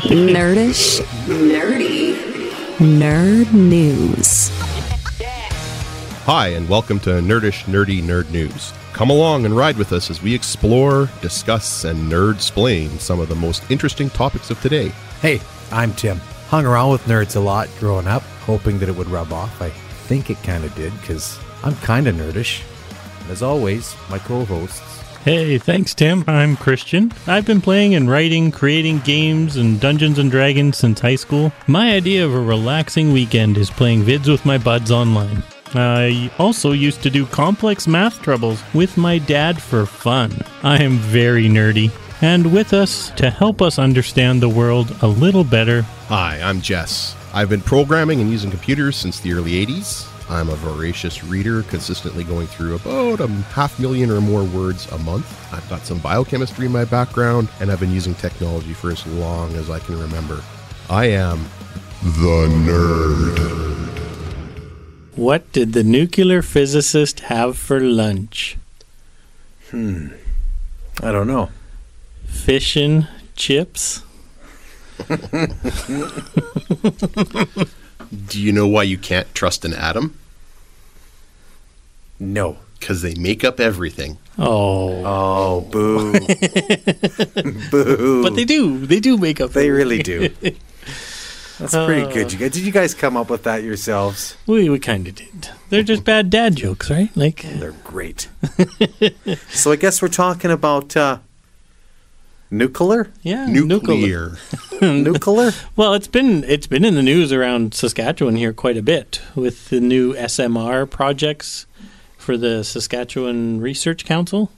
Nerdish, nerdy, nerd news. Hi, and welcome to Nerdish, Nerdy, Nerd News. Come along and ride with us as we explore, discuss, and nerd-splain some of the most interesting topics of today. Hey, I'm Tim. Hung around with nerds a lot growing up, hoping that it would rub off. I think it kind of did, because I'm kind of nerdish. And as always, my co-hosts. Hey, thanks, Tim. I'm Christian. I've been playing and writing, creating games and Dungeons & Dragons since high school. My idea of a relaxing weekend is playing vids with my buds online. I also used to do complex math troubles with my dad for fun. I am very nerdy. And with us, to help us understand the world a little better... Hi, I'm Jess. I've been programming and using computers since the early 80s. I'm a voracious reader, consistently going through about 500,000 or more words a month. I've got some biochemistry in my background, and I've been using technology for as long as I can remember. I am the nerd. What did the nuclear physicist have for lunch? I don't know. Fission chips? Do you know why you can't trust an atom? No. Because they make up everything. Oh, boo. Boo. But they do. They do make up. They really do. That's pretty good. You guys, did you guys come up with that yourselves? We kind of did. They're just bad dad jokes, right? Like they're great. So I guess we're talking about nuclear? Yeah, nuclear. Nuclear? Well, it's been in the news around Saskatchewan here quite a bit with the new SMR projects for the Saskatchewan Research Council.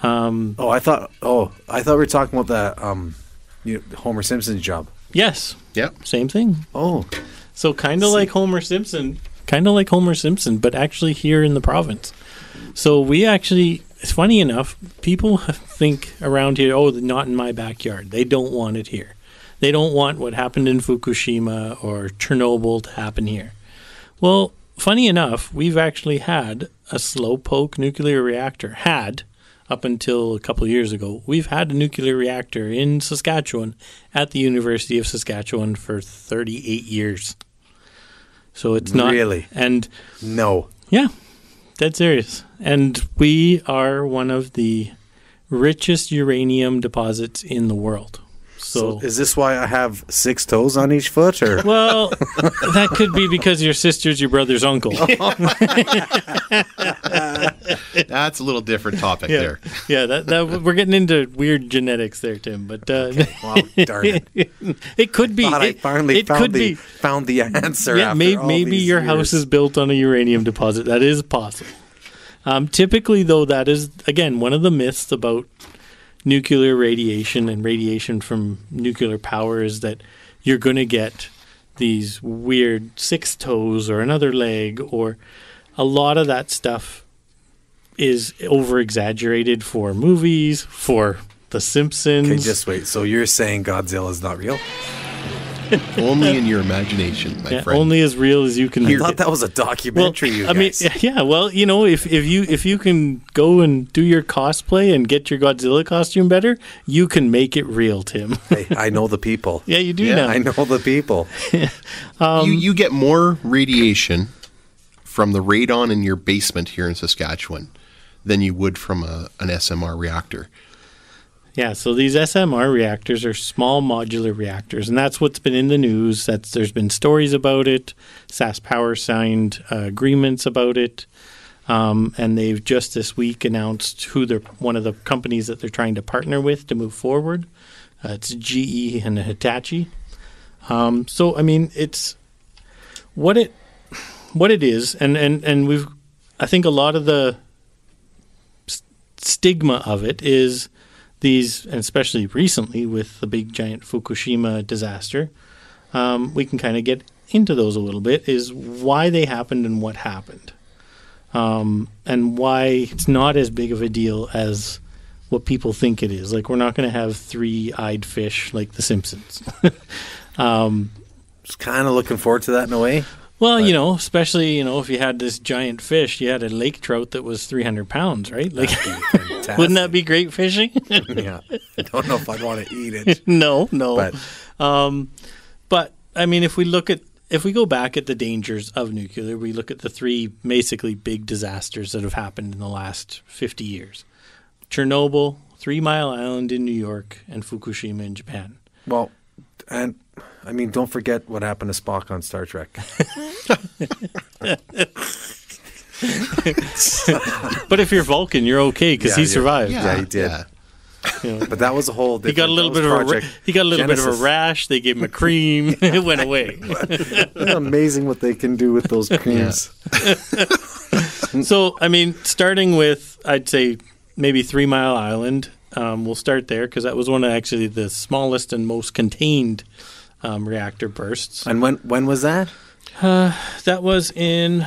I thought we were talking about the Homer Simpson's job. Yes. Yep. Same thing. Oh. So kind of like Homer Simpson, but actually here in the province. So we actually, it's funny enough, people think around here, not in my backyard. They don't want it here. They don't want what happened in Fukushima or Chernobyl to happen here. Well, funny enough, we've actually had a slowpoke nuclear reactor. Up until a couple of years ago, we've had a nuclear reactor in Saskatchewan at the University of Saskatchewan for 38 years. So it's not... Really? And... No. Yeah, dead serious. And we are one of the richest uranium deposits in the world. So is this why I have 6 toes on each foot? Or? Well, that could be because your sister's your brother's uncle. That's a little different topic there. Yeah, that we're getting into weird genetics there, Tim. But okay. Well, darn it. It could be. I finally found the answer. Yeah, maybe your house is built on a uranium deposit. That is possible. Typically, though, that is, again, one of the myths about nuclear radiation and radiation from nuclear power is that you're going to get these weird 6 toes or another leg, or a lot of that stuff is over-exaggerated for movies, for The Simpsons. Okay, just wait. So you're saying Godzilla is not real? Only in your imagination, my friend. Only as real as you can hear. I thought that was a documentary, you guys. If you can go and do your cosplay and get your Godzilla costume better, you can make it real, Tim. Hey, I know the people. Yeah, you do now. I know the people. You get more radiation from the radon in your basement here in Saskatchewan than you would from an SMR reactor. Yeah, so these SMR reactors are small modular reactors, and that's what's been in the news. There's been stories about it. SaskPower signed agreements about it, and they've just this week announced who one of the companies that they're trying to partner with to move forward. It's GE and Hitachi. So I mean, it's what it is, and we've. I think a lot of the stigma of it is these, and especially recently with the big giant Fukushima disaster, we can kind of get into those a little bit, is why they happened and what happened. And why it's not as big of a deal as what people think it is. Like, we're not going to have 3-eyed fish like The Simpsons. Just kind of looking forward to that in a way. Well, especially, if you had this giant fish, you had a lake trout that was 300 pounds, right? Like, wouldn't that be great fishing? Yeah. I don't know if I'd want to eat it. No. But I mean, if we go back at the dangers of nuclear, we look at the three basically big disasters that have happened in the last 50 years. Chernobyl, 3 Mile Island in New York, and Fukushima in Japan. well, and I mean, don't forget what happened to Spock on Star Trek. But if you're Vulcan, you're okay because he survived. Yeah, he did. Yeah. But that was a whole different. He got a little bit of a rash. They gave him a cream. It went away. Amazing what they can do with those creams. So, I mean, starting with, I'd say maybe 3 Mile Island. We'll start there because that was one of actually the smallest and most contained reactor bursts. And when was that? That was in.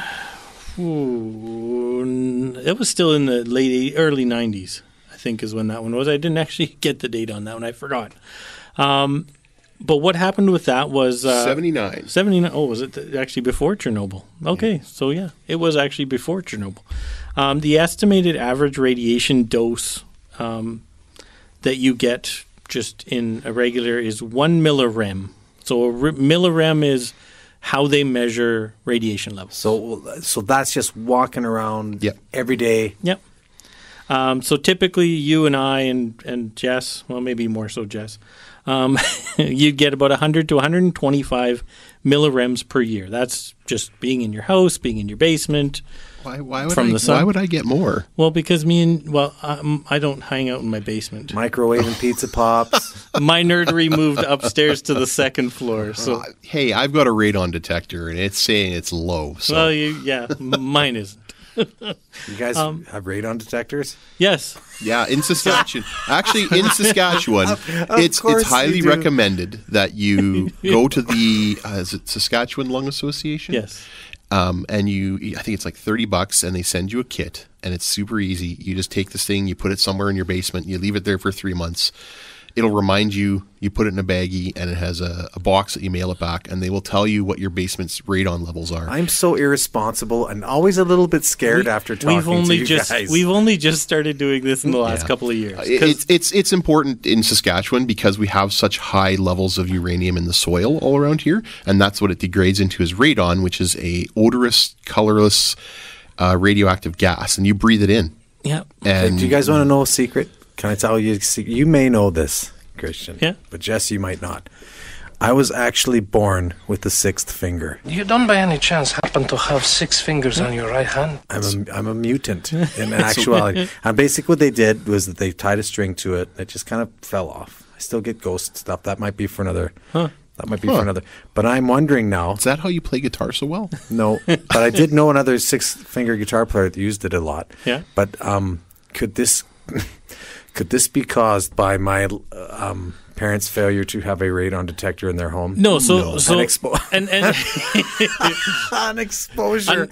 It was still in the early 90s. I think is when that one was. I didn't actually get the date on that one. I forgot. But what happened with that was 79. 79. Oh, was it actually before Chernobyl? Okay, so yeah, it was actually before Chernobyl. The estimated average radiation dose that you get just in a regular is 1 millirem. So a millirem is how they measure radiation levels. So that's just walking around every day. Yep. So typically you and I and Jess, well, maybe more so Jess, you'd get about 100 to 125 millirems per year. That's just being in your house, being in your basement. Why would from the sun. Why would I get more? Well, because I don't hang out in my basement. Microwaving pizza pops. My nerdery moved upstairs to the second floor. So hey, I've got a radon detector and it's saying it's low. So. Well, mine isn't. You guys have radon detectors? Yes. Yeah, in Saskatchewan. Actually, in Saskatchewan, it's highly recommended that you go to the is it Saskatchewan Lung Association? Yes. And I think it's like $30 and they send you a kit and it's super easy. You just take this thing, you put it somewhere in your basement, you leave it there for 3 months. It'll remind you, you put it in a baggie and it has a box that you mail it back and they will tell you what your basement's radon levels are. I'm so irresponsible and always a little bit scared after talking to you guys. We've only just started doing this in the last couple of years. It's important in Saskatchewan because we have such high levels of uranium in the soil all around here, and that's what it degrades into is radon, which is a odorless, colorless radioactive gas, and you breathe it in. Yeah. And do you guys want to know a secret? Can I tell you? You may know this, Christian. Yeah. But Jess, you might not. I was actually born with the sixth finger. You don't by any chance happen to have 6 fingers on your right hand? I'm a mutant in actuality. And basically what they did was that they tied a string to it. It just kind of fell off. I still get ghost stuff. That might be for another. That might be for another. But I'm wondering now. Is that how you play guitar so well? No. But I did know another 6-finger guitar player that used it a lot. Yeah. But could this be caused by my parents' failure to have a radon detector in their home? No, an exposure.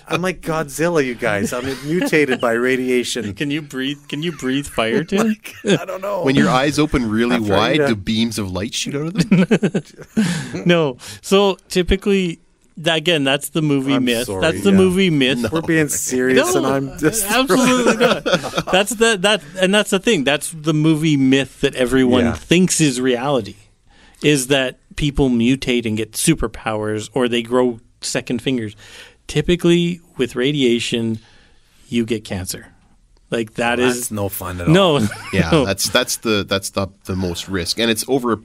I'm like Godzilla, you guys. I'm mutated by radiation. Can you breathe fire, Tim? I don't know. When your eyes open really wide, do beams of light shoot out of them? No. So typically, again, that's the movie myth. Sorry, that's the movie myth. No. We're being serious, and I'm just absolutely not. That's the thing. That's the movie myth that everyone thinks is reality. Is that people mutate and get superpowers, or they grow second fingers? Typically, with radiation, you get cancer. Like that's no fun at all. No, yeah, no. that's the most risk, and it's over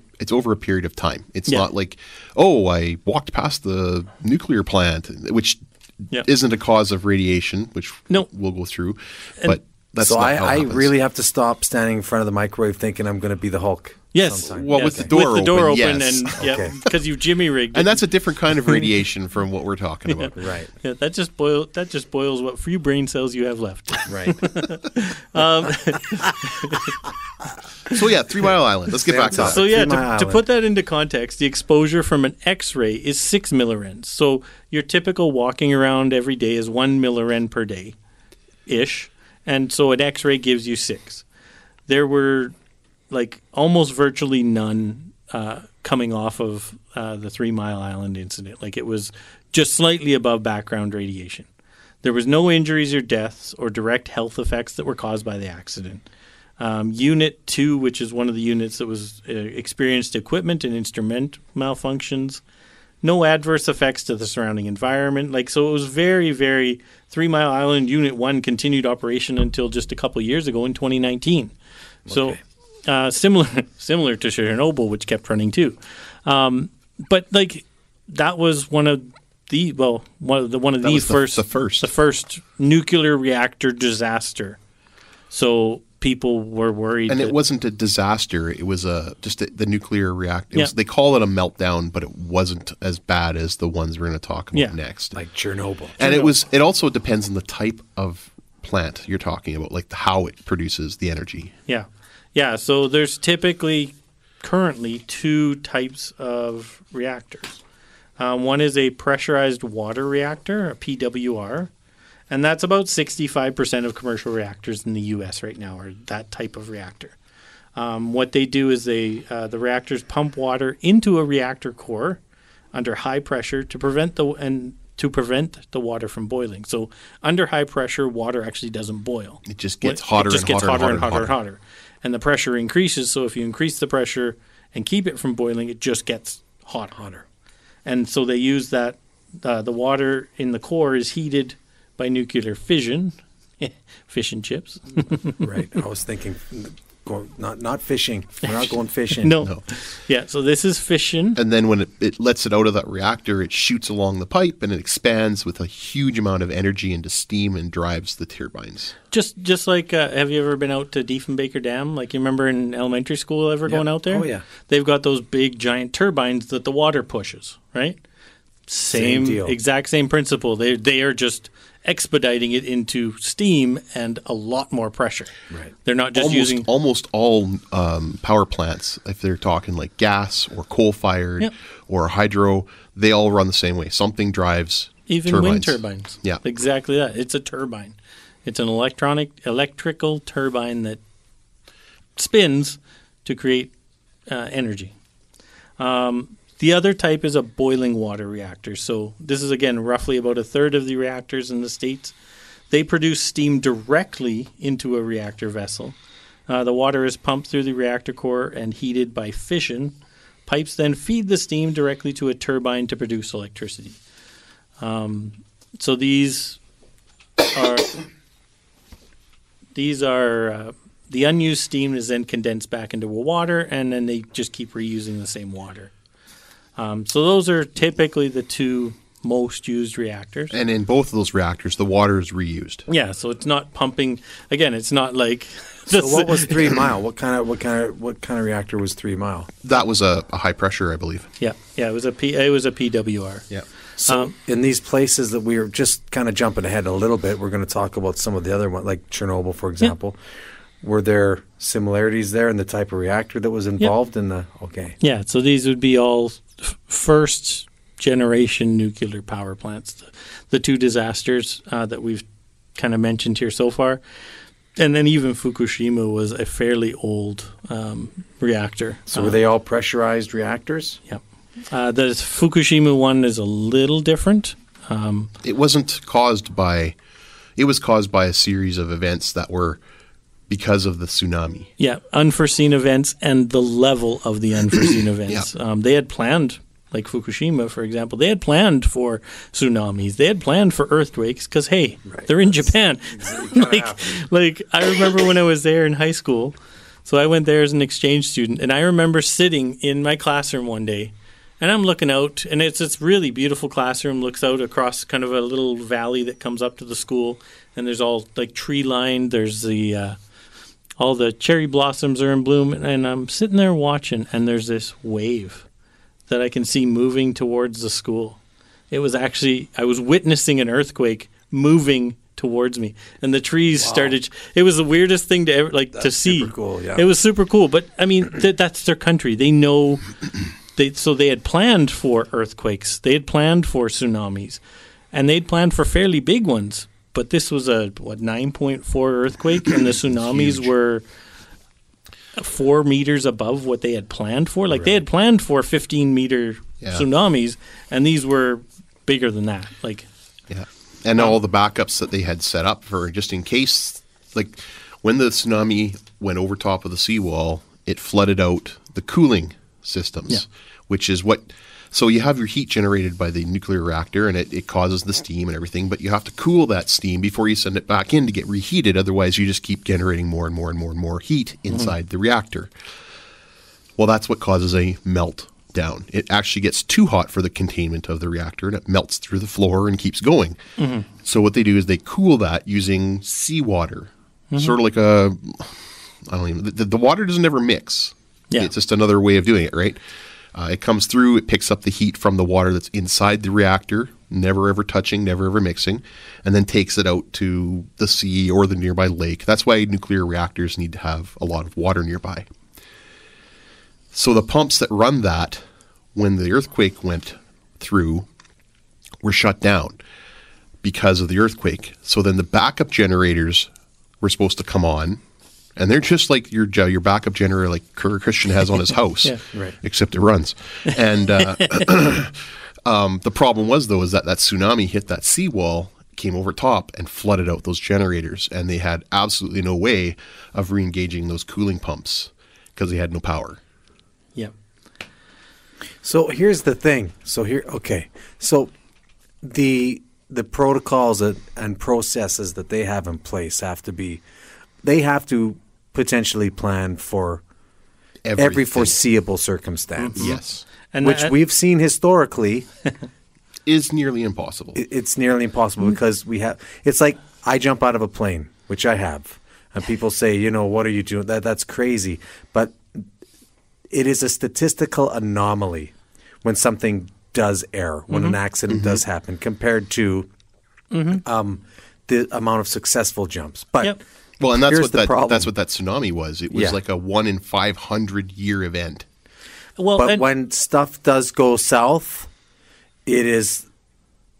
a period of time. It's not like, oh, I walked past the nuclear plant, which isn't a cause of radiation, which we'll go through. But that's so not how it I happens. really have to stop standing in front of the microwave thinking I'm going to be the Hulk. Yes. sometime. Well, with the door open, yes. And because you Jimmy rigged it. And that's a different kind of radiation from what we're talking about. Right. Yeah, that just boils what few brain cells you have left. Right. So 3 Mile Island. Let's get back to that. So to put that into context, the exposure from an X-ray is 6 millirens. So your typical walking around every day is 1 milliren per day, ish, and so an X-ray gives you 6. There were like almost virtually none coming off of the 3 Mile Island incident. Like, it was just slightly above background radiation. There was no injuries or deaths or direct health effects that were caused by the accident. Unit 2, which is one of the units that was experienced equipment and instrument malfunctions. No adverse effects to the surrounding environment. Like, so it was very, very 3 Mile Island Unit 1 continued operation until just a couple of years ago in 2019. Okay. So similar to Chernobyl, which kept running too. But like, that was one of the first nuclear reactor disaster. So people were worried, and it wasn't a disaster. It was the nuclear reactor. They call it a meltdown, but it wasn't as bad as the ones we're going to talk about next, like Chernobyl. And it also depends on the type of plant you're talking about, like how it produces the energy. Yeah. So there's typically currently 2 types of reactors. One is a pressurized water reactor, a PWR, and that's about 65% of commercial reactors in the U.S. right now are that type of reactor. What they do is the reactors pump water into a reactor core under high pressure to prevent the water from boiling. So under high pressure, water actually doesn't boil. It just gets hotter and hotter. And the pressure increases. So if you increase the pressure and keep it from boiling, it just gets hotter. And so they use that. The water in the core is heated by nuclear fission, fish and chips. Right. I was thinking, not fishing. We're not going fishing. No. Yeah. So this is fission. And then when it lets it out of that reactor, it shoots along the pipe and it expands with a huge amount of energy into steam and drives the turbines. Just like, have you ever been out to Diefenbaker Dam? Like, you remember in elementary school going out there? Oh, yeah. They've got those big giant turbines that the water pushes, right? Same deal. Exact same principle. They are just expediting it into steam and a lot more pressure. Right. They're not just using almost all power plants, if they're talking like gas or coal-fired or hydro, they all run the same way. Something drives even turbines. Wind turbines. Yeah, exactly that. It's a turbine. It's an electrical turbine that spins to create energy. The other type is a boiling water reactor. So this is, again, roughly about a third of the reactors in the States. They produce steam directly into a reactor vessel. The water is pumped through the reactor core and heated by fission. Pipes then feed the steam directly to a turbine to produce electricity. So these are the unused steam is then condensed back into water, and then they just keep reusing the same water. So those are typically the 2 most used reactors. And in both of those reactors, the water is reused. Yeah, so it's not pumping. Again, it's not like. So what was 3 Mile? What kind of reactor was 3 Mile? That was a high pressure, I believe. Yeah. It was a PWR. Yeah. So in these places that we are just kind of jumping ahead a little bit, we're going to talk about some of the other ones, like Chernobyl, for example. Yeah. Were there similarities there in the type of reactor that was involved in the? Okay. Yeah. So these would be all first generation nuclear power plants. The 2 disasters that we've kind of mentioned here so far. And then even Fukushima was a fairly old reactor. So were they all pressurized reactors? Yep. The Fukushima one is a little different. It wasn't caused by – it was caused by a series of events that were because of the tsunami. Yeah, unforeseen events and the level of the unforeseen events. Yeah. They had planned, like Fukushima, for example, they had planned for tsunamis. They had planned for earthquakes because, hey, they're in Japan. like I remember when I was there in high school. So I went there as an exchange student, and I remember sitting in my classroom one day, and I'm looking out, and it's this really beautiful classroom, looks out across kind of a little valley that comes up to the school, and there's all like tree lined. There's the all the cherry blossoms are in bloom, and I'm sitting there watching, and there's this wave that I can see moving towards the school. It was actually, I was witnessing an earthquake moving towards me, and the trees started. It was the weirdest thing to ever to see. Super cool, yeah. It was super cool, but I mean, that's their country. They know. So they had planned for earthquakes. They had planned for tsunamis, and they'd planned for fairly big ones. But this was a 9.4 earthquake, and the tsunamis were 4 meters above what they had planned for. Like they had planned for 15-meter tsunamis, and these were bigger than that. Like, and all the backups that they had set up for just in case, like when the tsunami went over top of the seawall, it flooded out the cooling systems, which is what. So you have your heat generated by the nuclear reactor, and it causes the steam and everything, but you have to cool that steam before you send it back in to get reheated. Otherwise, you just keep generating more and more and more and more heat inside the reactor. Well, that's what causes a meltdown. It actually gets too hot for the containment of the reactor, and it melts through the floor and keeps going. So what they do is they cool that using seawater, sort of like the water doesn't ever mix. It's just another way of doing it, right? It comes through, it picks up the heat from the water that's inside the reactor, never ever touching, never ever mixing, and then takes it out to the sea or the nearby lake. That's why nuclear reactors need to have a lot of water nearby. So the pumps that run that, when the earthquake went through, were shut down because of the earthquake. So then the backup generators were supposed to come on. And they're just like your backup generator, like Christian has on his house, except it runs. And the problem was, though, is that tsunami hit that seawall, came over top, and flooded out those generators. And they had absolutely no way of re-engaging those cooling pumps because they had no power. Yeah. So here's the thing. So the protocols and processes that they have in place have to potentially plan for every foreseeable circumstance. Yes. And which we've seen historically is nearly impossible. It's nearly impossible because it's like I jump out of a plane, which I have, and people say, what are you doing? That's crazy. But it is a statistical anomaly when something does err, when an accident does happen, compared to the amount of successful jumps. But well, and that's what that tsunami was. It was like a 1 in 500 year event. Well, but when stuff does go south, it is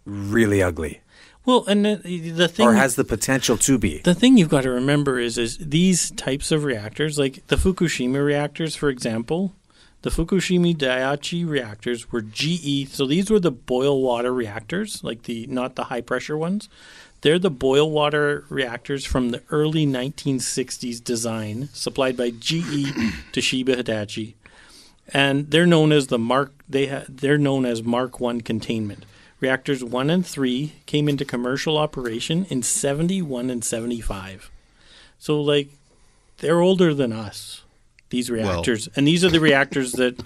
really ugly. Well, and the thing, or has the potential to be. The thing you've got to remember is these types of reactors, like the Fukushima reactors, for example. The Fukushima Daiichi reactors were GE. So these were the boil water reactors, not the high pressure ones. They're the boil water reactors from the early 1960s design, supplied by GE Toshiba Hitachi, and they're known as they're known as Mark I containment. Reactors 1 and 3 came into commercial operation in 71 and 75. So they're older than us, these reactors, and these are the reactors that.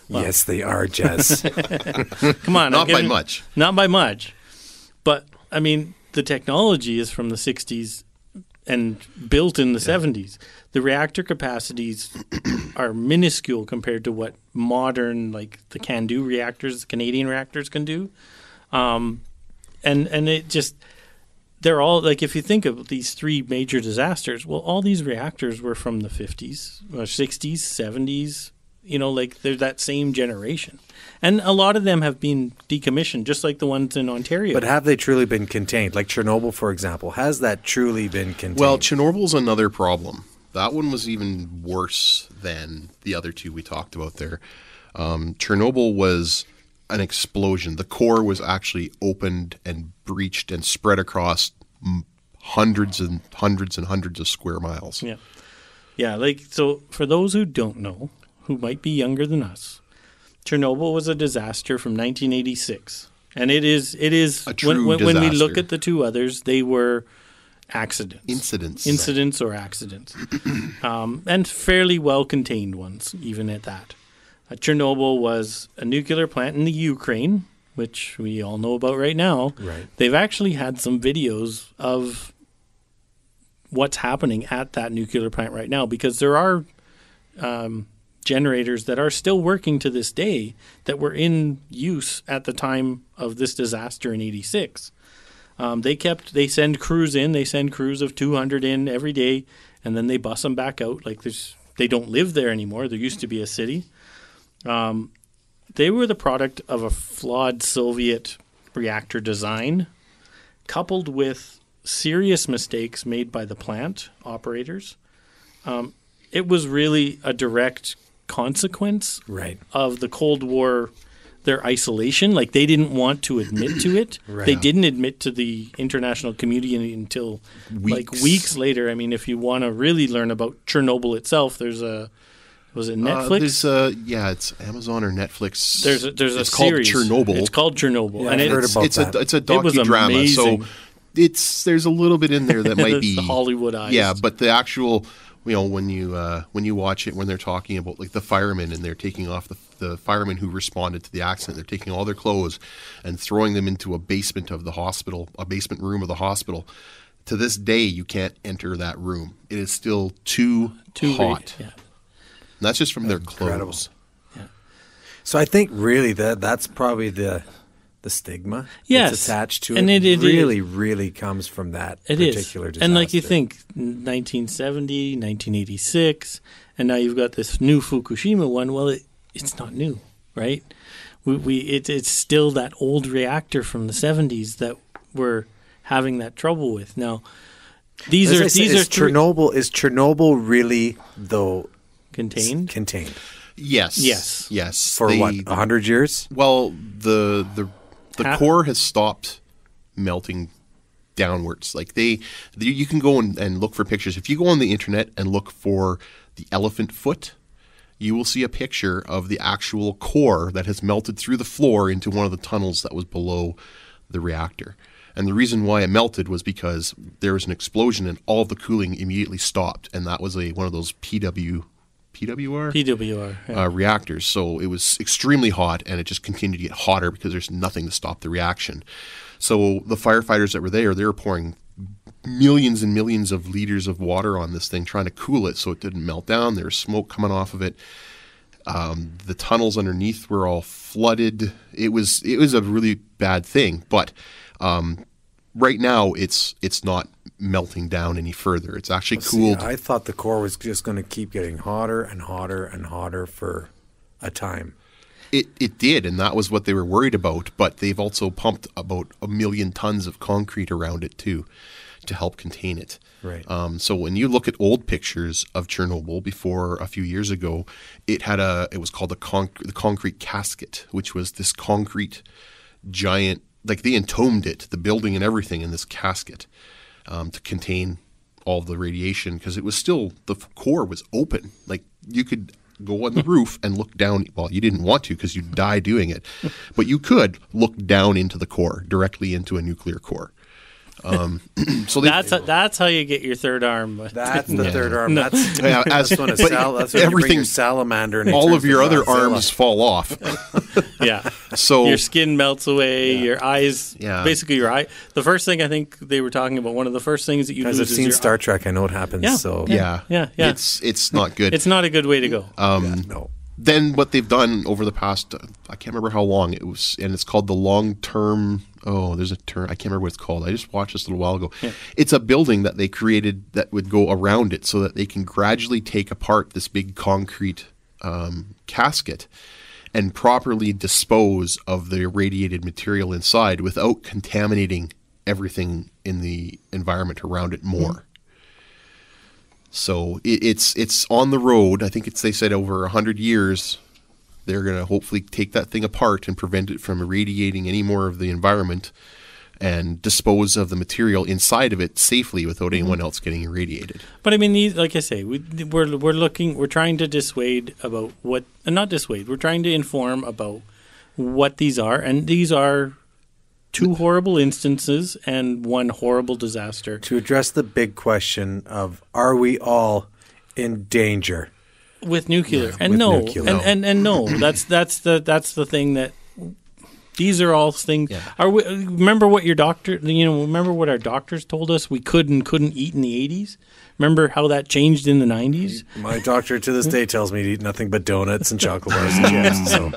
Well, yes, they are, Jess. Come on, not by much. Not by much, but I mean. The technology is from the 60s and built in the 70s. The reactor capacities are minuscule compared to what modern, like the CANDU reactors, the Canadian reactors can do. And it just, they're all, like if you think of these three major disasters, well, all these reactors were from the 50s, or 60s, 70s, they're that same generation. And a lot of them have been decommissioned, just like the ones in Ontario. But have they truly been contained? Like Chernobyl, for example. Has that truly been contained? Well, Chernobyl's another problem. That one was even worse than the other two we talked about there. Chernobyl was an explosion. The core was actually opened and breached and spread across hundreds and hundreds and hundreds of square miles. Yeah. Yeah, so for those who don't know, who might be younger than us, Chernobyl was a disaster from 1986, and it is a true when disaster. we look at the two others, they were incidents or accidents, and fairly well contained ones, even at that. Chernobyl was a nuclear plant in the Ukraine, which we all know about right now. Right. They've actually had some videos of what's happening at that nuclear plant right now, because there are generators that are still working to this day that were in use at the time of this disaster in 86. They send crews in. They send crews of 200 in every day, and then they bus them back out. They don't live there anymore. There used to be a city. They were the product of a flawed Soviet reactor design, coupled with serious mistakes made by the plant operators. it was really a direct consequence Right. of the Cold War, their isolation. Like, they didn't want to admit to it. Right. They didn't admit to the international community until weeks later. I mean, if you want to really learn about Chernobyl itself, there's was it Netflix? It's Amazon or Netflix. There's a it's series. Called Chernobyl. It's called Chernobyl. Yeah, and I've heard about that. It's a It was docudrama. amazing. So there's a little bit in there that might be the Hollywoodized. Yeah, but the actual, when you watch it, when they're talking about like the firemen and they're taking off the firemen who responded to the accident, they're taking all their clothes and throwing them into a basement of the hospital, a basement room of the hospital. To this day, you can't enter that room. It is still too hot. Yeah. And that's just from their Incredible. clothes. Yeah. So I think really that's probably the stigma that's attached to it. And it really comes from that particular disaster. And like you think, 1970, 1986, and now you've got this new Fukushima one. Well, it's not new, right? It's still that old reactor from the 70s that we're having that trouble with. Now, these are Chernobyl really though contained? Contained. Yes. For what, 100 years? Well, the core has stopped melting downwards. Like you can go and look for pictures. If you go on the internet and look for the elephant foot, you will see a picture of the actual core that has melted through the floor into one of the tunnels that was below the reactor. And the reason why it melted was because there was an explosion and all of the cooling immediately stopped. And that was one of those PWR reactors. So it was extremely hot, and it just continued to get hotter because there's nothing to stop the reaction. So the firefighters that were there, they were pouring millions and millions of liters of water on this thing, trying to cool it so it didn't melt down. There was smoke coming off of it. The tunnels underneath were all flooded. It was a really bad thing. But right now, it's not melting down any further. It's actually cooled. I thought the core was just going to keep getting hotter and hotter and hotter for a time. It did, and that was what they were worried about. But they've also pumped about 1 million tons of concrete around it too, to help contain it. Right. So when you look at old pictures of Chernobyl before a few years ago, it was called the concrete casket, which was this concrete giant. Like they entombed it, the building and everything, in this casket to contain all the radiation, because it was still, the core was open. Like you could go on the roof and look down. Well, you didn't want to because you'd die doing it, but you could look down into the core, directly into a nuclear core. So that's how you get your third arm. That's the third arm. No. That's when everything, you bring your salamander and all of your other arms fall off. Yeah. So your skin melts away, your eyes, basically your eye. The first thing I think they were talking about, one of the first things that you lose I've seen Star Trek, I know what happens. Yeah. So Yeah. It's not good. It's not a good way to go. No. Then what they've done over the past, I can't remember how long it was, and it's called the long-term, there's a term, I can't remember what it's called. I just watched this a little while ago. Yeah. It's a building that they created that would go around it so that they can gradually take apart this big concrete casket and properly dispose of the irradiated material inside without contaminating everything in the environment around it more. Mm-hmm. So it's on the road. I think they said over 100 years, they're going to hopefully take that thing apart and prevent it from irradiating any more of the environment and dispose of the material inside of it safely without anyone else getting irradiated. But I mean, like I say, we're trying to dissuade about what, not dissuade, we're trying to inform about what these are, and these are two horrible instances and one horrible disaster. To address the big question of, are we all in danger with nuclear? Yeah, and with no, nuclear. And no, that's the thing that these are all things. Yeah. Remember what your doctor? Remember what our doctors told us we could and couldn't eat in the 80s. Remember how that changed in the 90s? My doctor to this day tells me to eat nothing but donuts and chocolate bars and chips. So.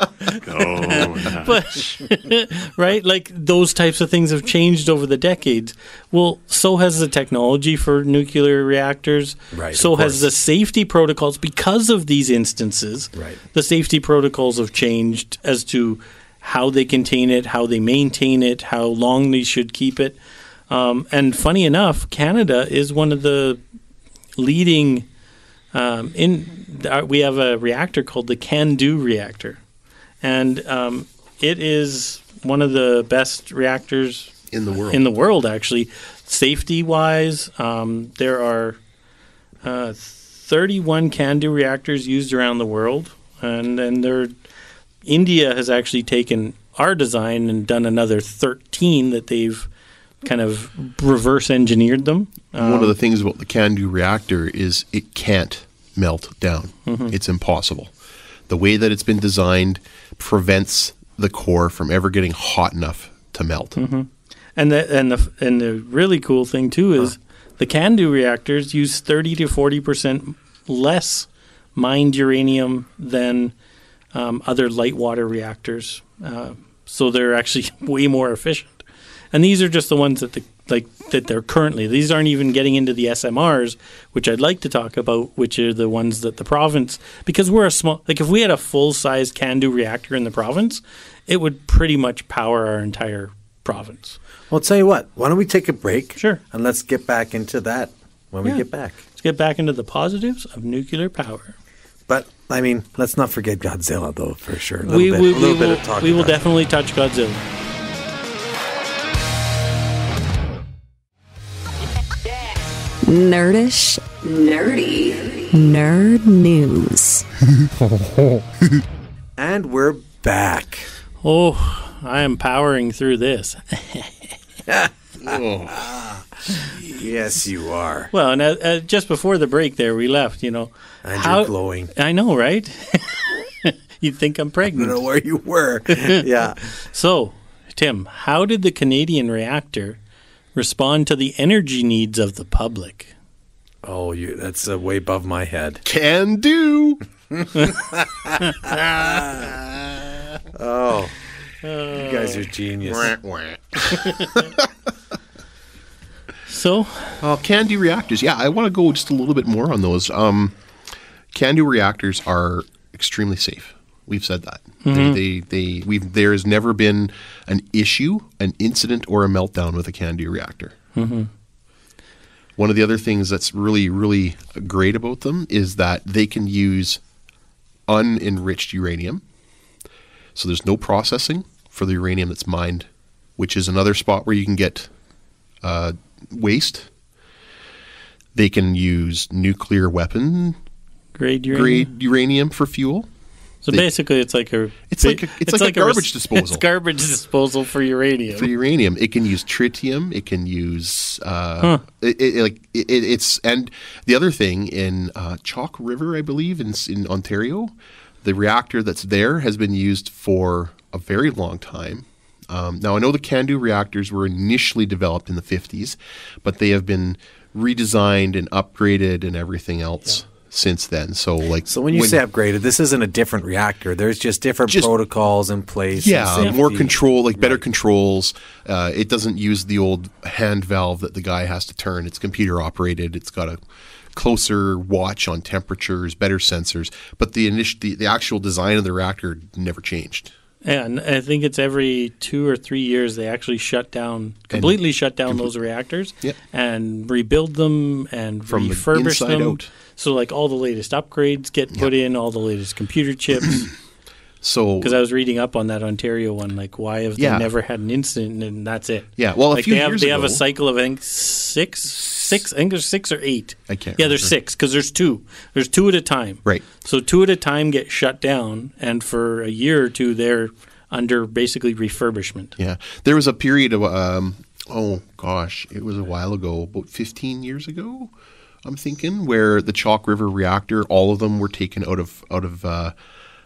But, right? Like those types of things have changed over the decades. Well, so has the technology for nuclear reactors. Right. So has the safety protocols because of these instances. Right. The safety protocols have changed as to how they contain it, how they maintain it, how long they should keep it. And funny enough, Canada is one of the leading We have a reactor called the CANDO reactor, and it is one of the best reactors In the world. In the world, actually, safety-wise, there are 31 CANDO reactors used around the world, and then India has actually taken our design and done another 13 that they've kind of reverse engineered them. One of the things about the CANDO reactor is it can't melt down. Mm-hmm. It's impossible. The way that it's been designed prevents the core from ever getting hot enough to melt. Mm-hmm. And the really cool thing too is the CANDO reactors use 30 to 40% less mined uranium than other light water reactors. So they're actually way more efficient. And these are just the ones that they're currently. These aren't even getting into the SMRs, which I'd like to talk about, which are the ones that the province, because we're a small, if we had a full-size CANDO reactor in the province, it would pretty much power our entire province. Well, I'll tell you what. Why don't we take a break? Sure. And let's get back into that when we get back. Let's get back into the positives of nuclear power. But, I mean, let's not forget Godzilla, though, for sure. We will definitely touch Godzilla. Nerdish, nerdy, nerd news. And we're back. Oh, I am powering through this. Yes, you are. Well, and just before the break there, we left, And you're glowing. I know, right? You'd think I'm I pregnant. don't know where you were. Yeah. So, Tim, how did the Canadian reactor respond to the energy needs of the public? Oh, that's way above my head. Can do. Oh, you guys are genius. So, CANDO reactors. Yeah, I want to go just a little bit more on those. CANDO reactors are extremely safe. We've said that. Mm-hmm. There has never been an issue, an incident, or a meltdown with a CANDO reactor. Mm-hmm. One of the other things that's really, really great about them is that they can use unenriched uranium. So there's no processing for the uranium that's mined, which is another spot where you can get waste. They can use nuclear weapon grade uranium for fuel. So basically, it's like a garbage disposal. It's garbage disposal for uranium. For uranium, it can use tritium. It can use it's and the other thing in Chalk River, I believe, in Ontario, the reactor that's there has been used for a very long time. Now I know the CANDO reactors were initially developed in the 50s, but they have been redesigned and upgraded and everything else. Yeah. Since then, so when you say upgraded, this isn't a different reactor. There's just different protocols in place. Yeah, more control, better controls. It doesn't use the old hand valve that the guy has to turn. It's computer operated. It's got a closer watch on temperatures, better sensors. But the actual design of the reactor never changed. Yeah, and I think it's every 2 or 3 years they actually completely shut down those reactors and rebuild them and from refurbish the them. Out. So all the latest upgrades get put in, all the latest computer chips. So because I was reading up on that Ontario one, why have they never had an incident and that's it? Yeah, well, a few years ago, they have a cycle of I think six. I think there's 6 or 8. I can't. Yeah, there's 6 because there's 2. There's 2 at a time. Right. So 2 at a time get shut down, and for a year or 2, they're under basically refurbishment. Yeah, there was a period of it was a while ago, about 15 years ago. I'm thinking where the Chalk River reactor, all of them were taken out of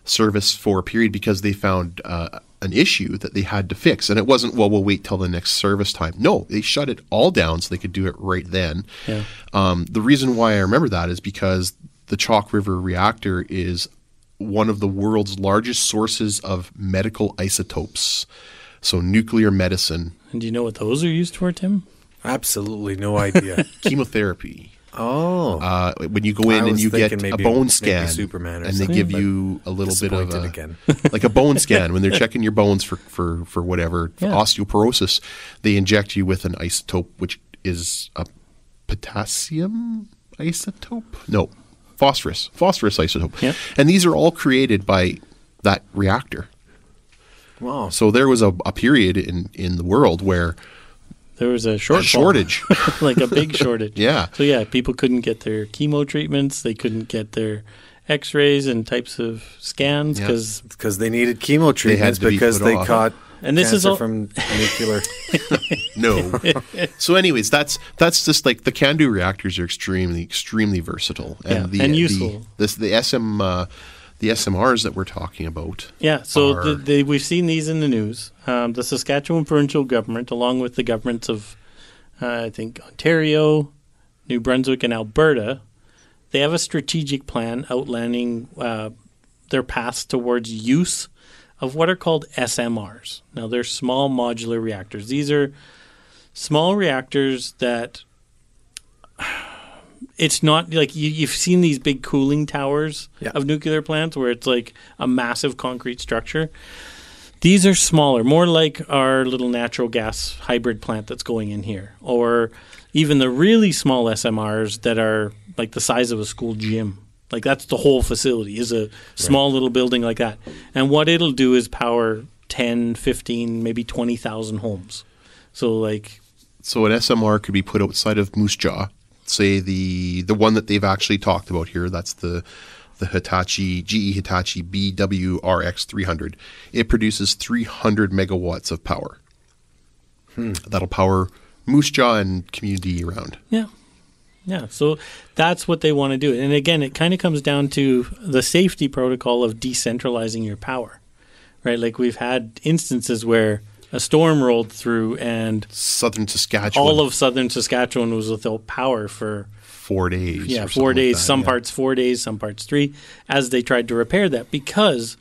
service for a period because they found an issue that they had to fix. And it wasn't, we'll wait till the next service time. No, they shut it all down so they could do it right then. Yeah. The reason why I remember that is because the Chalk River reactor is one of the world's largest sources of medical isotopes. So nuclear medicine. And do you know what those are used for, Tim? Absolutely no idea. Chemotherapy. Oh. When you go in and you get a bone scan Superman and they give you a little bit of like a bone scan when they're checking your bones for whatever, for osteoporosis, they inject you with an isotope, which is a potassium isotope? No. phosphorus isotope. Yep. And these are all created by that reactor. Wow. So there was a period in the world where There was a a shortfall. shortage. Like a big shortage. Yeah. So yeah, people couldn't get their chemo treatments. They couldn't get their X-rays and types of scans Yeah. because they needed chemo treatments to be because put they off. caught And this is cancer all- from nuclear. No. So anyways, that's just like the CANDU reactors are extremely versatile. Yeah, and useful. The SMRs that we're talking about. Yeah, so are- we've seen these in the news. The Saskatchewan provincial government, along with the governments of, I think, Ontario, New Brunswick, and Alberta, they have a strategic plan outlining their paths towards use of what are called SMRs. Now, they're small modular reactors. These are small reactors that it's not like you've seen these big cooling towers Yeah. of nuclear plants where it's like a massive concrete structure. These are smaller, more like our little natural gas hybrid plant that's going in here, or even the really small SMRs that are like the size of a school gym. Like that's the whole facility is a small little building like that. And what it'll do is power 10, 15, maybe 20,000 homes. So an SMR could be put outside of Moose Jaw. Say the one that they've actually talked about here. That's the GE Hitachi BWRX 300. It produces 300 megawatts of power. That'll power Moose Jaw and community around. Yeah. Yeah, so that's what they want to do. And again, it kind of comes down to the safety protocol of decentralizing your power, right? Like we've had instances where a storm rolled through and Southern Saskatchewan. all of southern Saskatchewan was without power for 4 days. Yeah, or 4 something days, like that, some yeah. parts 4 days, some parts 3, as they tried to repair that because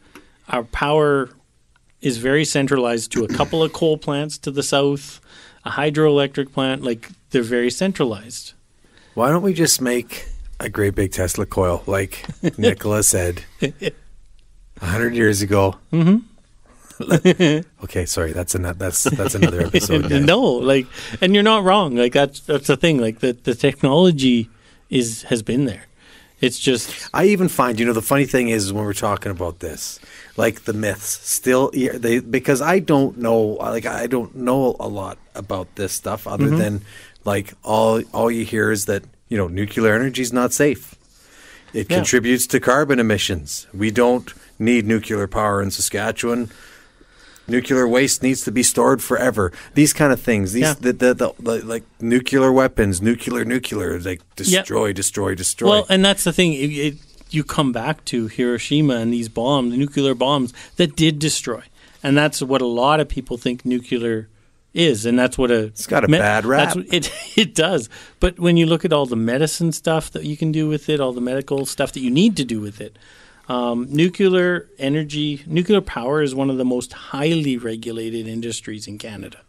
our power is very centralized to a couple of coal plants to the south, a hydroelectric plant, like they're very centralized. Why don't we just make a great big Tesla coil like Nikola said 100 years ago? Mm-hmm. Okay, sorry, that's another episode. guys. No, and you're not wrong. Like that's the thing. Like the technology has been there. It's just I even find, the funny thing is when we're talking about this, like the myths still, because I don't know a lot about this stuff other than like all you hear is that, nuclear energy is not safe. It contributes to carbon emissions. We don't need nuclear power in Saskatchewan. Nuclear waste needs to be stored forever. These kind of things. These the like nuclear weapons, nuclear, like destroy. well, and that's the thing. You come back to Hiroshima and these bombs, the nuclear bombs that did destroy, and that's what a lot of people think nuclear is, and that's what it's got a bad rap. It does. But when you look at all the medicine stuff that you can do with it, all the medical stuff that you need to do with it. Nuclear power is one of the most highly regulated industries in Canada.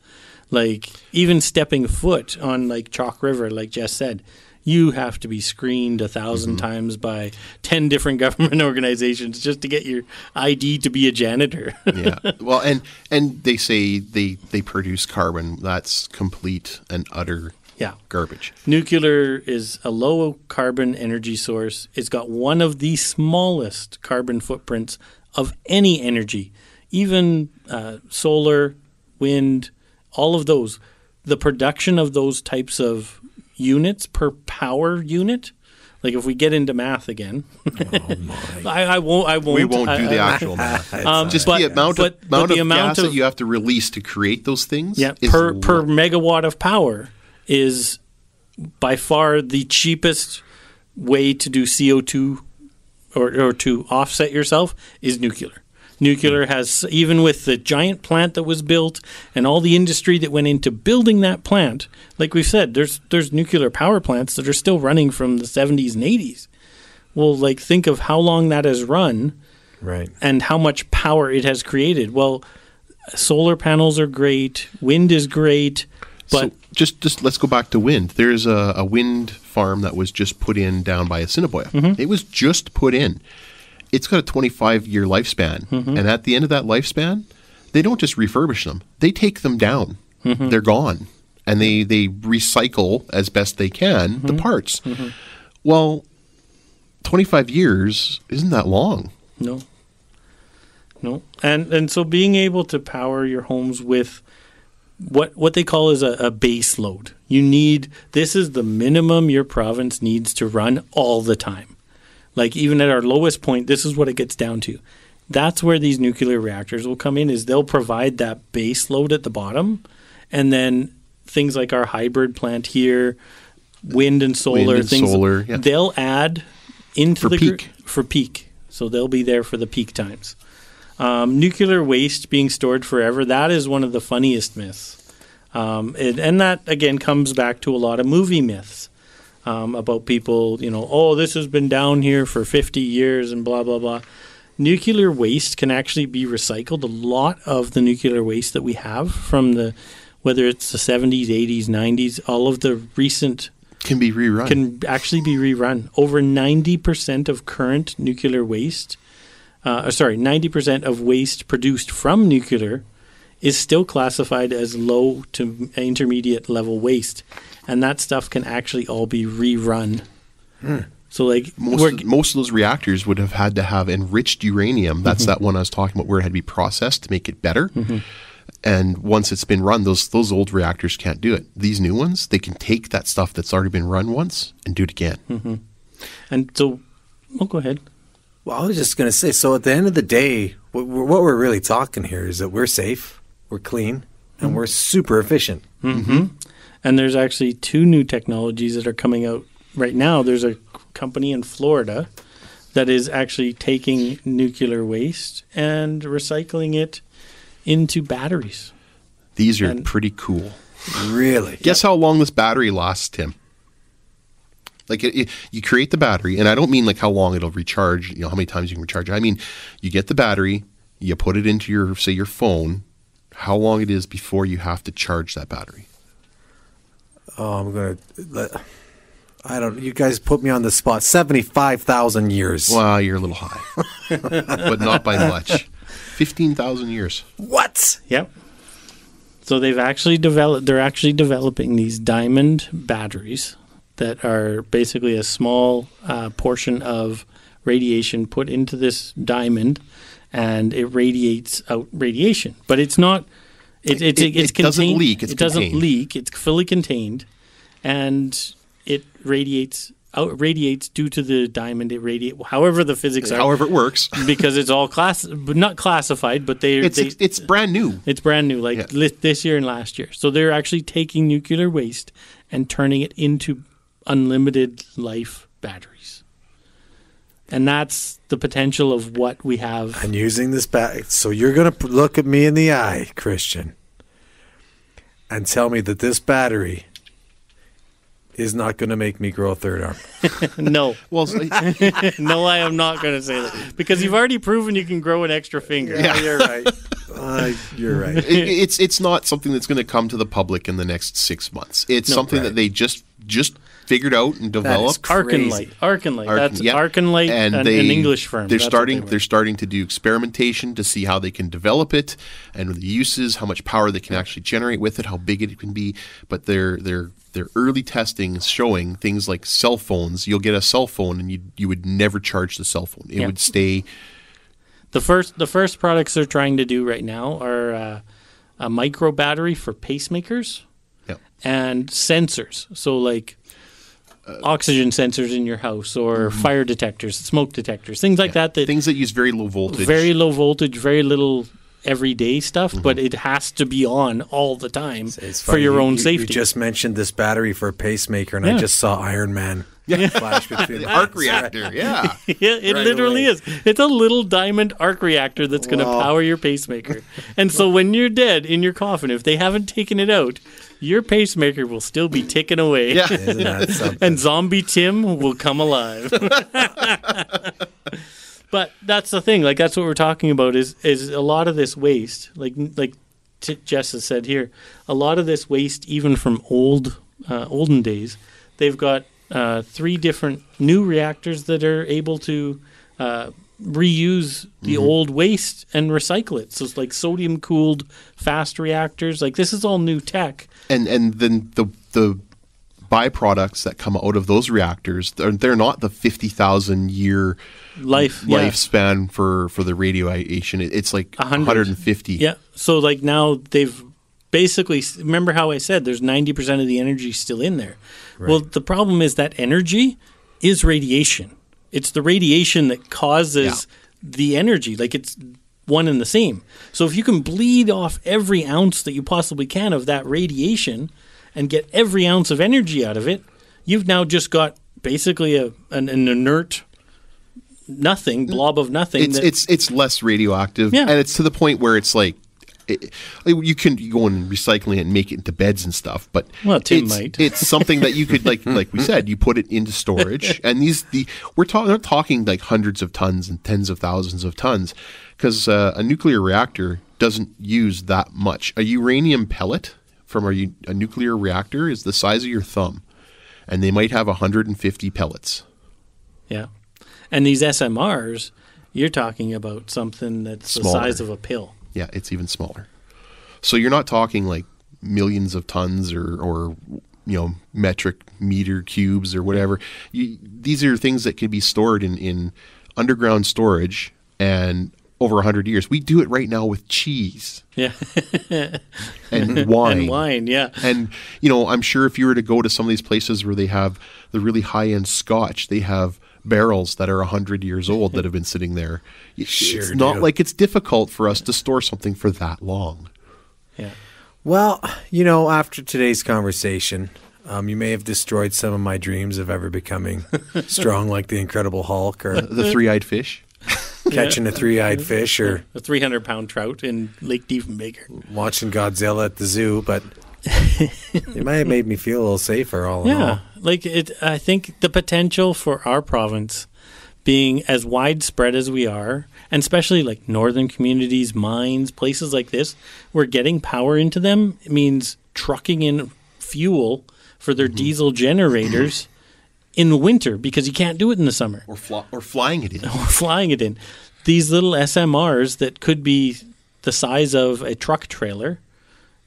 Like even stepping foot on like Chalk River, like Jess said, you have to be screened 1,000 times by 10 different government organizations just to get your ID to be a janitor. Yeah. Well, and they say they produce carbon. That's complete and utter garbage. Nuclear is a low carbon energy source. It's got one of the smallest carbon footprints of any energy, even solar, wind, all of those. The production of those types of units per power unit, like if we get into math again, I won't. We won't do the actual math. Just the amount of gas that you have to release to create those things. Yeah, per megawatt of power is by far the cheapest way to do CO2 or to offset yourself is nuclear. Nuclear has, even with the giant plant that was built and all the industry that went into building that plant, like we've said, there's nuclear power plants that are still running from the 70s and 80s. Well, like think of how long that has run, right, and how much power it has created. Well, solar panels are great, wind is great, but so just let's go back to wind. There's a wind farm that was just put in down by Assiniboia. It was just put in. It's got a 25-year lifespan, and at the end of that lifespan, they don't just refurbish them; they take them down. They're gone, and they recycle as best they can the parts. Well, 25 years isn't that long. No. And so being able to power your homes with what they call is a base load. This is the minimum your province needs to run all the time. Like even at our lowest point, this is what it gets down to. That's where these nuclear reactors will come in, is they'll provide that base load at the bottom. And then things like our hybrid plant here, wind and solar, they'll add into the peak. For peak. So they'll be there for the peak times. Nuclear waste being stored forever, that is one of the funniest myths. And that, again, comes back to a lot of movie myths about people, this has been down here for 50 years and blah, blah, blah. Nuclear waste can actually be recycled. A lot of the nuclear waste that we have from whether it's the 70s, 80s, 90s, all of the recent can be rerun. Can actually be rerun. Over 90% of current nuclear waste 90% of waste produced from nuclear is still classified as low to intermediate level waste. And that stuff can actually all be rerun. So like most of those reactors would have had to have enriched uranium. That's that one I was talking about where it had to be processed to make it better. And once it's been run, those old reactors can't do it. These new ones, they can take that stuff that's already been run once and do it again. And so, go ahead. Well, I was just going to say, so at the end of the day, what we're really talking here is that we're safe, we're clean, and we're super efficient. And there's actually 2 new technologies that are coming out right now. There's a company in Florida that is actually taking nuclear waste and recycling it into batteries. These are pretty cool. Really? Guess how long this battery lasts, Tim? Like you create the battery, and I don't mean like how long it'll recharge, how many times you can recharge it. I mean, you get the battery, you put it into your phone, how long it is before you have to charge that battery. Oh, you guys put me on the spot. 75,000 years. Well, you're a little high, but not by much. 15,000 years. What? Yep. So they're actually developing these diamond batteries that are basically a small portion of radiation put into this diamond, and it radiates out radiation. But it's not. It contained, doesn't leak. It doesn't leak. It's fully contained, and it radiates due to the diamond. It radiates. However, the physics are. However, it works because it's all not classified, but it's brand new. It's brand new, this year and last year. So they're actually taking nuclear waste and turning it into unlimited life batteries. And that's the potential of what we have. And using this so you're going to look at me in the eye, Christian, and tell me that this battery is not going to make me grow a third arm. No. Well, no, I am not going to say that. Because you've already proven you can grow an extra finger. Yeah, you're right. You're right. It's not something that's going to come to the public in the next 6 months. It's something that they just figured out and developed. Arconlight. That's Arconlight, an English firm. They're starting to do experimentation to see how they can develop it and the uses, how much power they can actually generate with it, how big it can be. But their early testing is showing things like cell phones. You'll get a cell phone and you would never charge the cell phone. It would stay. The first products they're trying to do right now are a micro battery for pacemakers and sensors. So like oxygen sensors in your house or fire detectors, smoke detectors, things like that. Things that use very low voltage. Very low voltage, very little everyday stuff, but it has to be on all the time for your own safety. You just mentioned this battery for a pacemaker, and I just saw Iron Man flash between the arc reactor. Yeah, it literally is. It's a little diamond arc reactor that's going to power your pacemaker. And so when you're dead in your coffin, if they haven't taken it out, your pacemaker will still be ticking away. Yeah. Isn't that something? And Zombie Tim will come alive. But that's the thing. Like that's what we're talking about. Is a lot of this waste, like Jess has said here, a lot of this waste, even from olden days, they've got 3 different new reactors that are able to reuse the old waste and recycle it. So it's like sodium cooled fast reactors. Like this is all new tech. And then the byproducts that come out of those reactors, they're not the 50,000 year lifespan for the radiation. It's like 150. Yeah. So like now they've basically, remember how I said there's 90% of the energy still in there. Right. Well, the problem is that energy is radiation. It's the radiation that causes the energy. Like it's one and the same. So if you can bleed off every ounce that you possibly can of that radiation and get every ounce of energy out of it, you've now just got basically an inert blob of nothing. It's less radioactive, and it's to the point where it's like you can go and recycling it and make it into beds and stuff. But Tim might. It's something that you could like we said, you put it into storage, and we're talking like hundreds of tons and tens of thousands of tons, because a nuclear reactor doesn't use that much. A uranium pellet from a nuclear reactor is the size of your thumb, and they might have 150 pellets. Yeah. And these SMRs, you're talking about something that's smaller. The size of a pill. Yeah, it's even smaller. So you're not talking like millions of tons or metric meter cubes or whatever. These are things that can be stored in underground storage and over 100 years. We do it right now with cheese. Yeah. And wine. And wine, yeah. And, I'm sure if you were to go to some of these places where they have the really high-end scotch, they have barrels that are 100 years old that have been sitting there. It's not like it's difficult for us to store something for that long. Yeah. Well, after today's conversation, you may have destroyed some of my dreams of ever becoming strong like the Incredible Hulk or the three-eyed fish. Catching a three-eyed fish or a 300-pound trout in Lake Diefenbaker. Watching Godzilla at the zoo, but it might have made me feel a little safer all in all. I think the potential for our province being as widespread as we are, and especially like northern communities, mines, places like this, where getting power into them means trucking in fuel for their diesel generators in the winter, because you can't do it in the summer. Or flying it in. Or flying it in. These little SMRs that could be the size of a truck trailer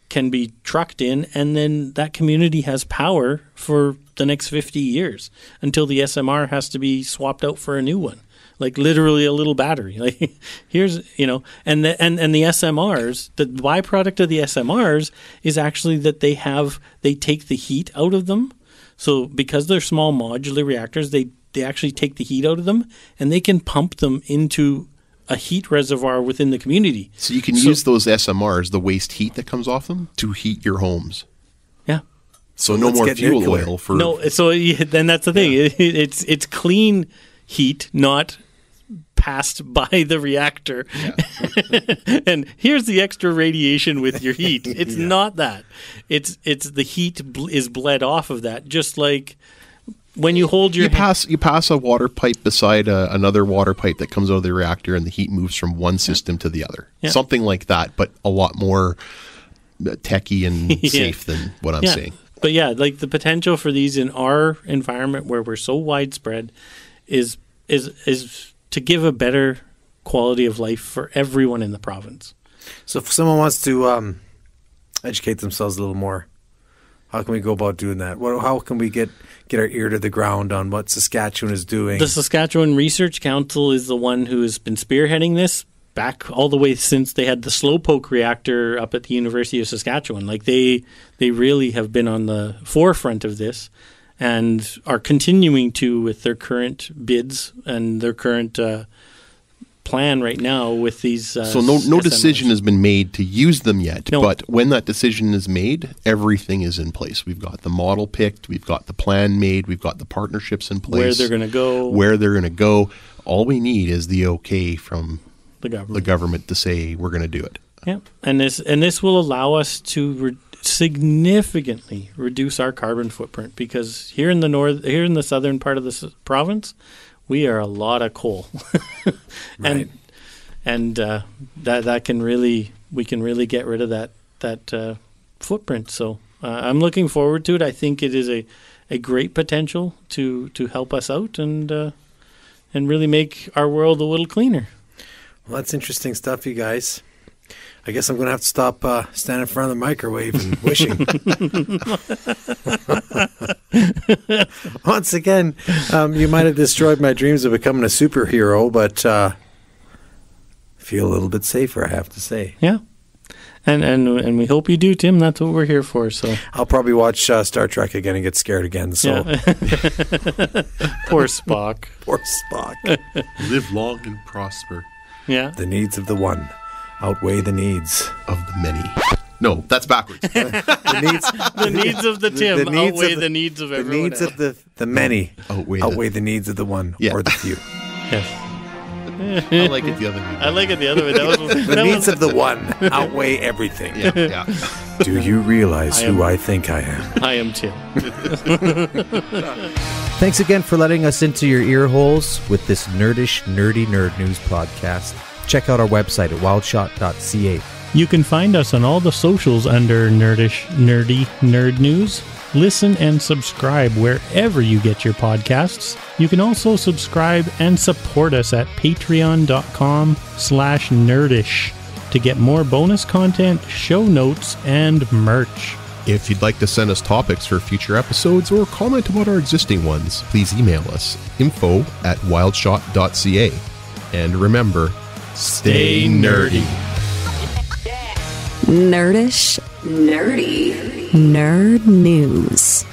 can be trucked in, and then that community has power for the next 50 years until the SMR has to be swapped out for a new one. Like literally a little battery. Like here's, and the SMRs, the byproduct of the SMRs is actually that they take the heat out of them. So because they're small modular reactors, they actually take the heat out of them, and they can pump them into a heat reservoir within the community. So you can use those SMRs, the waste heat that comes off them, to heat your homes. Yeah. So no more fuel oil for... No, so then that's the thing. Yeah. It's clean heat, not passed by the reactor. Yeah. And here's the extra radiation with your heat. It's not that. It's the heat is bled off of that, just like when you hold your... You pass a water pipe beside another water pipe that comes out of the reactor, and the heat moves from one system to the other. Yeah. Something like that, but a lot more techy and safe than what I'm saying. But like the potential for these in our environment where we're so widespread is to give a better quality of life for everyone in the province. So if someone wants to educate themselves a little more, how can we go about doing that? How can we get our ear to the ground on what Saskatchewan is doing? The Saskatchewan Research Council is the one who has been spearheading this back all the way since they had the slowpoke reactor up at the University of Saskatchewan. Like they really have been on the forefront of this and are continuing to with their current bids and their current plan right now with these So no decision has been made to use them yet, but when that decision is made, everything is in place. We've got the model picked, we've got the plan made, we've got the partnerships in place. Where they're going to go. All we need is the okay from the government to say we're going to do it. Yeah, and this will allow us to significantly reduce our carbon footprint, because here in the southern part of the province, we are a lot of coal, right. and that can really get rid of that footprint. So I'm looking forward to it. I think it is a great potential to help us out and really make our world a little cleaner. Well, that's interesting stuff, you guys. I guess I'm going to have to stop standing in front of the microwave and wishing. Once again, you might have destroyed my dreams of becoming a superhero, but feel a little bit safer, I have to say. Yeah. And we hope you do, Tim. That's what we're here for. So I'll probably watch Star Trek again and get scared again. So yeah. Poor Spock. Poor Spock. Live long and prosper. Yeah. The needs of the one outweigh the needs of the many. No, that's backwards. The needs of the Tim outweigh the needs of everyone. The needs of the many outweigh the needs of the one or the few. Yes. I like it the other way. I like it the other way. The needs of the one outweigh everything. Yeah. Do you realize who I think I am? I am Tim. Thanks again for letting us into your ear holes with this nerdish, nerdy nerd news podcast. Check out our website at wildshot.ca. You can find us on all the socials under Nerdish, Nerdy, Nerd News. Listen and subscribe wherever you get your podcasts. You can also subscribe and support us at patreon.com/nerdish to get more bonus content, show notes, and merch. If you'd like to send us topics for future episodes or comment about our existing ones, please email us info@wildshot.ca. And remember, stay nerdy. Nerdish, nerdy, nerd news.